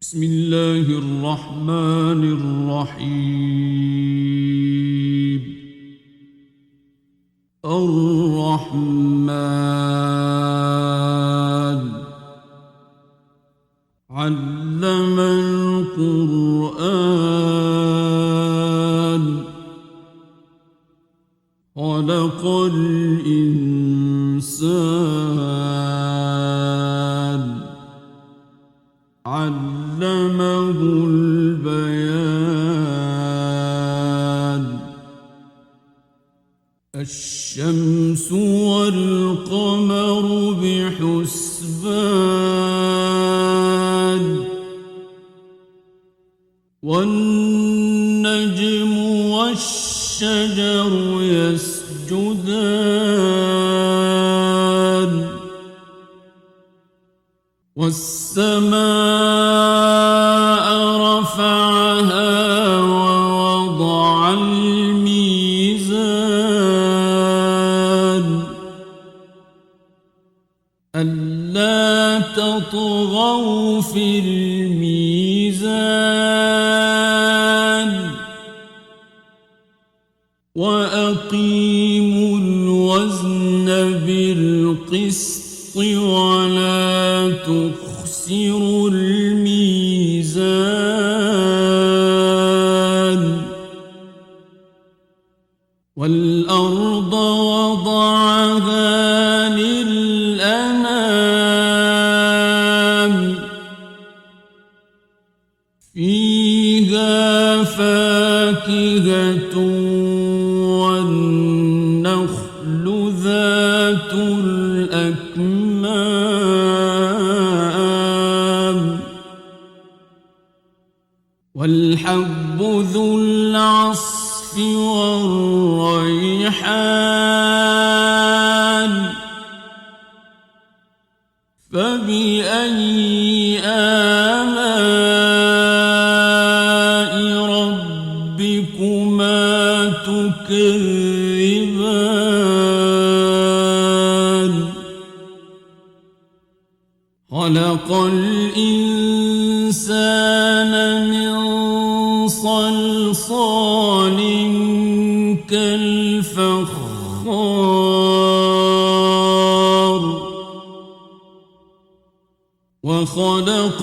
بسم الله الرحمن الرحيم. الرحمن علم القرآن خلق الإنسان علمه البيان. الشمس والقمر بحسبان والنجم والشجر يسجدان والسماء رفعها ووضع الميزان ألا تطغوا في الميزان وأقيموا الوزن بالقسط ولا تخسروا الميزان والأرض وضعها للأنام فيها فاكهة والنخل ذات الأكمام والحب ذو العصف والريحان فبأي آلاء ربكما تكذبان خلق الإنسان من صلصال كالفخار وخلق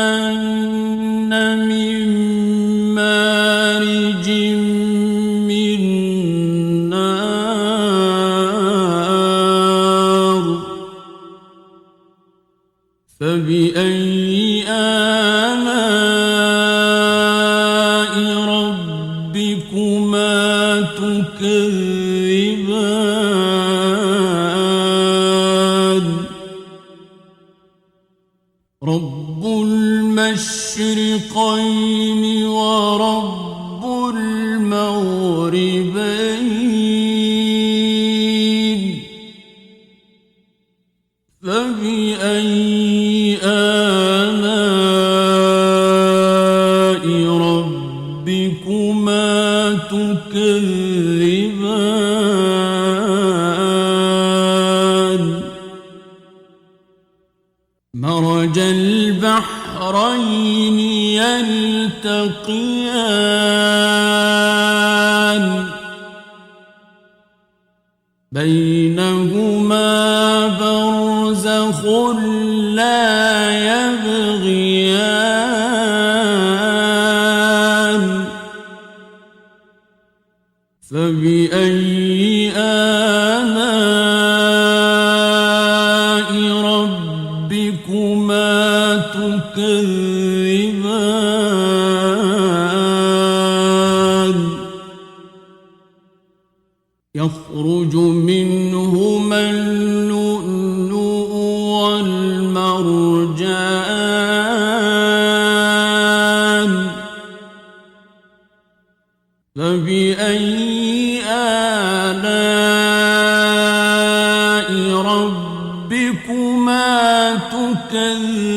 الجان من مارج من نار فبأي آلاء ربكما تكذبان رب المشرقين ورب المغربين فبأي آلاء ربكما تكذبان مرج البحرين يلتقيان بينهما برزخ لا يبغيان فبأي آلاء ربكما تكذبان يخرج منهما اللؤلؤ والمرجان فبأي آلاء ربكما تكذبان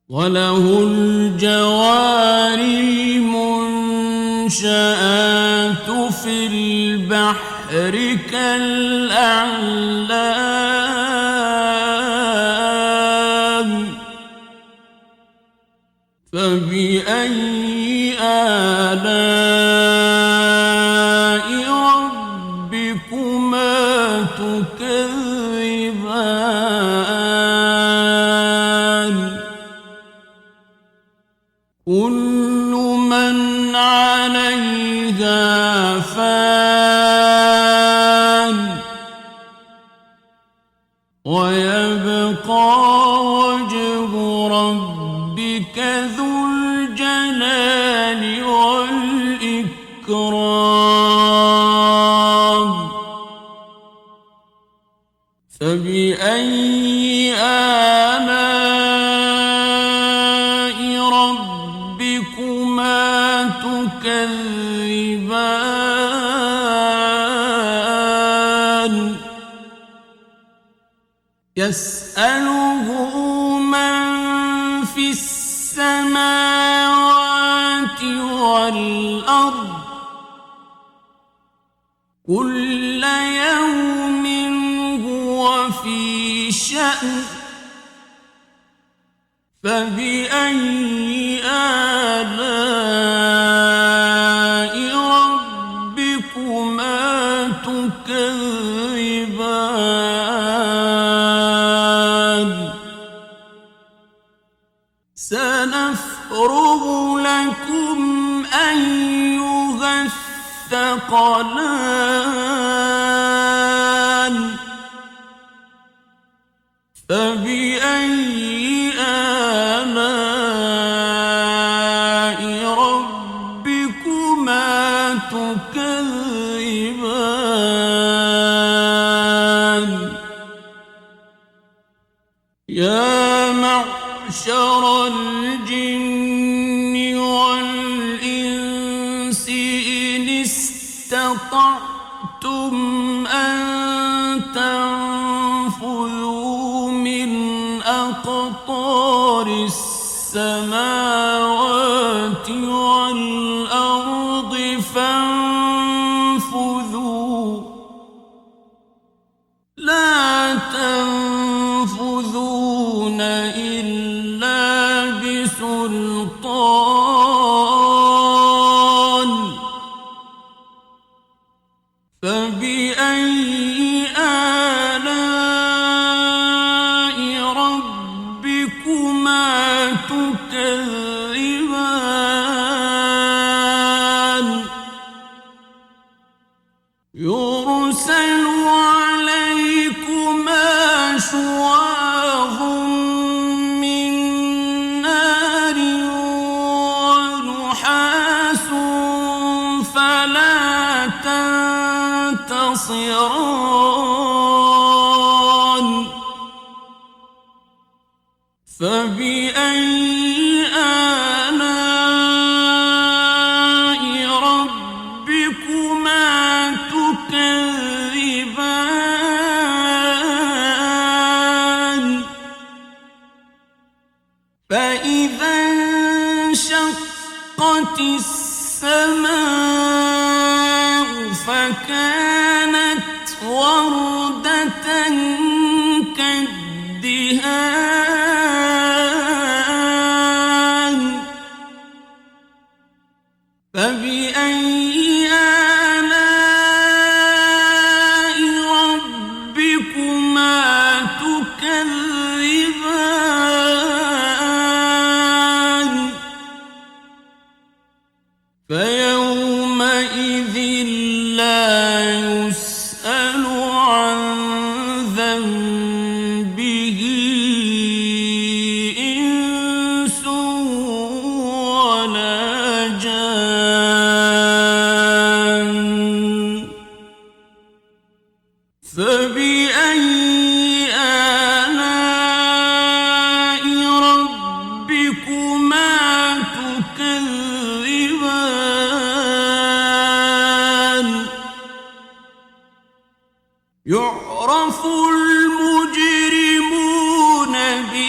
وله الجوار المنشآت في البحر كالأعلام فبأي آلاء ربكما تكذبان كل من عليها فان ويبقى وجه ربك ذو الجلال والإكرام فبأي آلاء ربكما تكذبان يسأله من في السماوات والأرض كل يوم هو في شأن فبأي آلاء ربكما تكذبان سنفرغ لكم أيها الثقلان فبأي آلاء ربكما تكذبان يا معشر الجن والإنس إن استطعتم أن تنفذوا من أقطار السماوات والأرض فانفذوا لا تنفذون إلا بسلطان فبأي آلاء ربكما تكذبان يرسل عليكما شواظ من نار ونحاس فلا تنتصران فبأي آلاء ربكما تكذبان فإذا انشقت السماء فكانت وردة كالدهان فبأي آلاء ربكما تكذبان فيومئذ لا يسأل عن ذنبه إنس ولا جان فبأي آلاء ربكما تكذبان يعرف المجرمون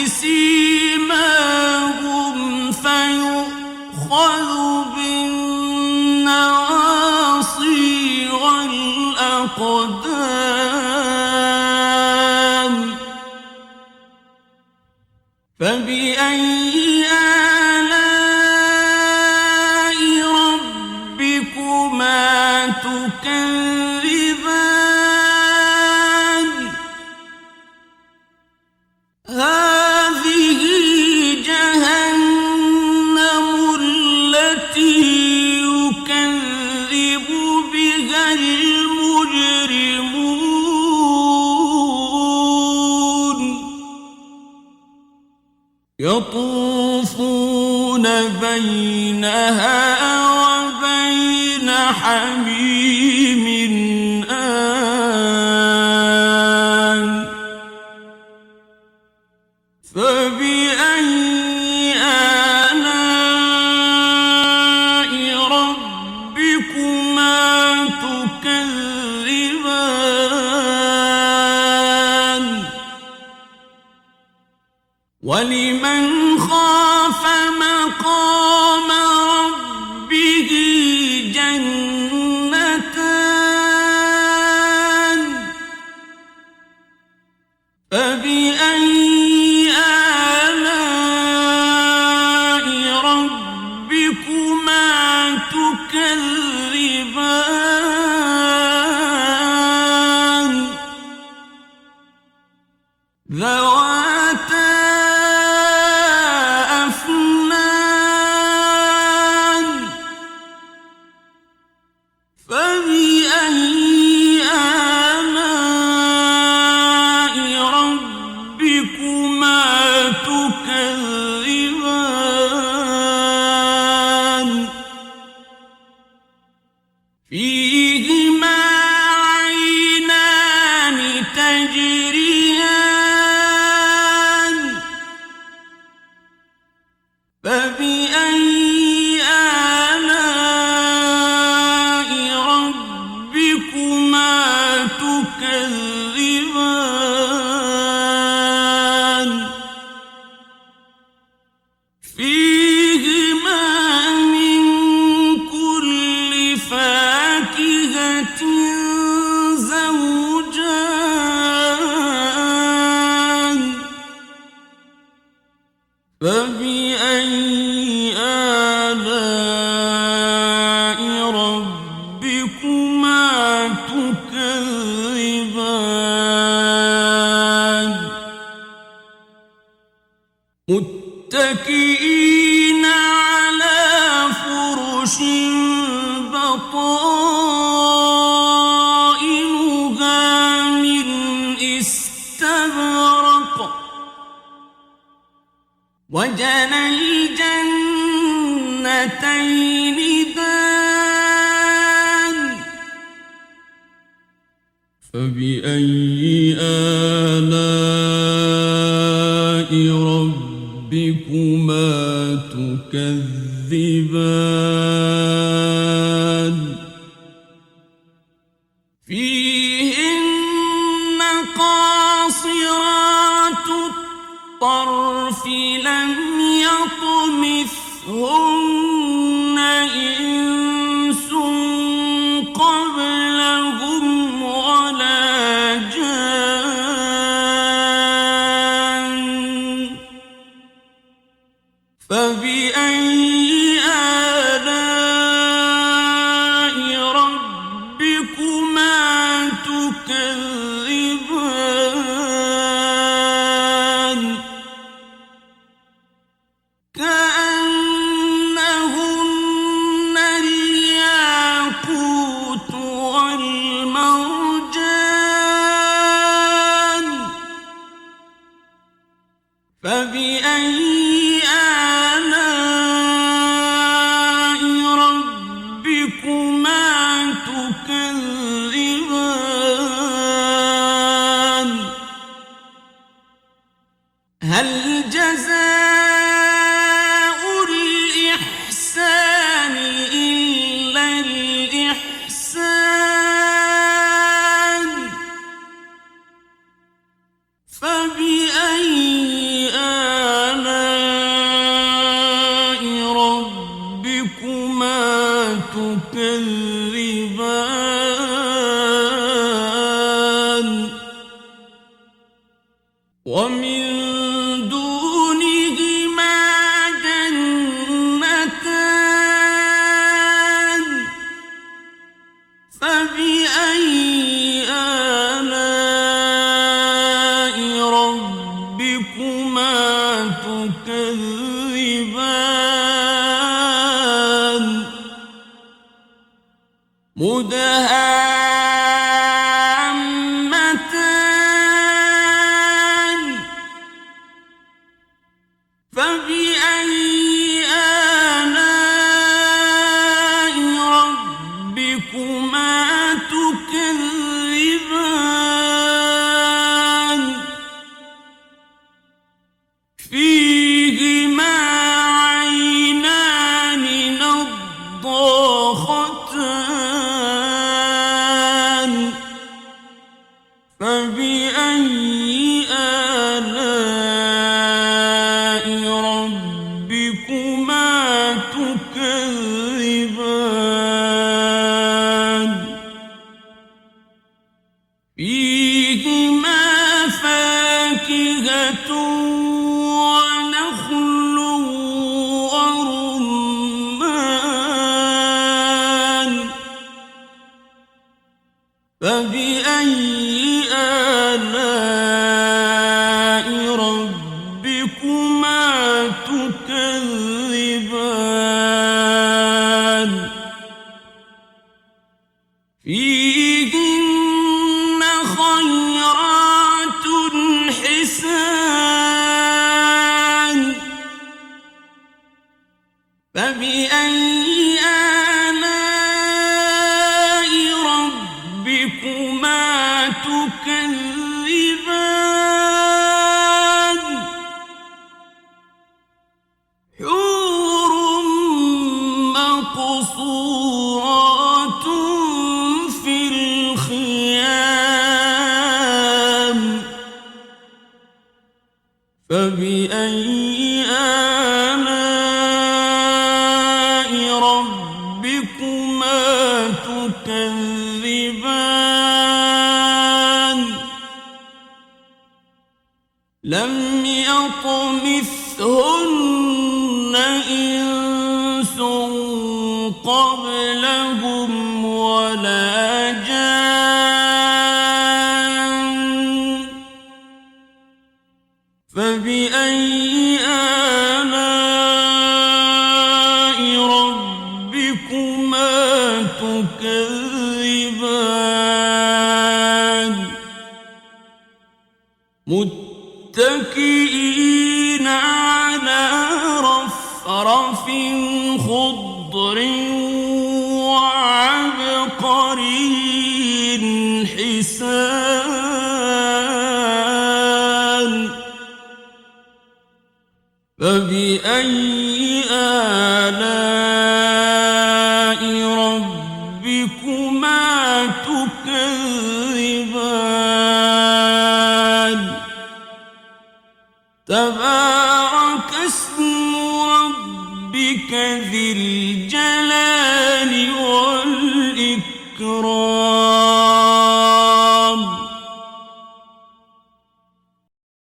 بسيماهم فيؤخذ بالنواصي الأقدام فبأي آلاء ربكما تكذبان هذه جهنم التي يكذب بها المجرمون يطوفون بينها وبين حميم آن فبأي آلاء ربكما تكذبان ولمن خاف مقام ربه جنتان فبأي آلاء ربكما تكذبان ذواتا أفنان فبأي آلاء ربكما تكذبان فيهما عينان تجريان فبأي آلاء ربكما تكذبان فيهما من كل فاكهة زوجان فبأي آلاء ربكما تكذبان متكئين على فرش بطائنها من استبرق وجنى الجنتين دان فبأي آلاء ربكما تكذبان فيهن قاصرات الطرف لم يطمثهن إنس قبلهم ولا جان فبأي آلاء ربكما تكذبان كأنهن الياقوت والمرجان فبأي آلاء ربكما تكذبان هل جزاء الإحسان إلا الإحسان فبأي آلاء ربكما تكذبان ومن دونهما جنتان فبأي آلاء ربكما تكذبان مدهامتان فبأي آلاء ربكما تكذبان فيهما عينان نضاختان فبأي آلاء ربكما تكذبان فيهما فاكهة ونخل ورمان فبأي آلاء ربكما تكذبان فيهن خيرات حسان فبأي آلاء ربكما تكذبان حور مقصورات في الخيام فبأي آلاء ربكما تكذبان لم يطمثهن إنس قبلهم ولا جان فبأي آلاء ربكما تكذبان متكئين على رفرف خضر وعبقري حسان فبأي آلاء ربكما تكذبان تبارك اسم ربك ذي الجلال